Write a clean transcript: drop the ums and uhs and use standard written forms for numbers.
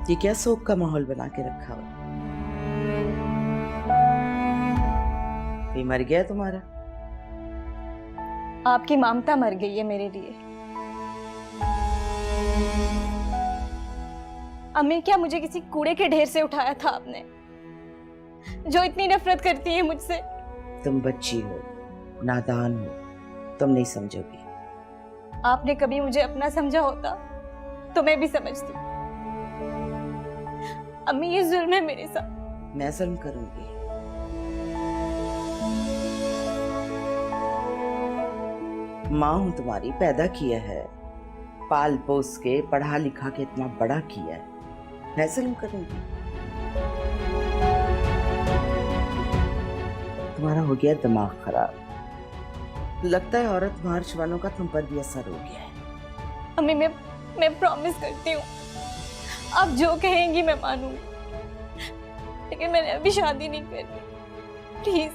ये क्या शोक का माहौल बना के रखा हुआ? कोई मर गया तुम्हारा? आपकी ममता मर गई है मेरे लिए। अम्मी, क्या मुझे किसी कूड़े के ढेर से उठाया था आपने, जो इतनी नफरत करती है मुझसे? तुम बच्ची हो, नादान हो, तुम नहीं समझोगी। आपने कभी मुझे अपना समझा होता तो मैं भी समझती। अम्मी, ये जुल्म है मेरे साथ। मैं जुल्म करूंगी? माँ हूं तुम्हारी, पैदा किया है, पाल पोस के पढ़ा लिखा के इतना बड़ा किया है, मैं जुल्म करूंगी? तुम्हारा हो गया दिमाग खराब। लगता है औरत मार्च वालों का तुम पर भी असर हो गया है। अम्मी, मैं प्रॉमिस करती हूँ, आप जो कहेंगी मैं मानूंगी, लेकिन मैंने अभी शादी नहीं करनी, प्लीज।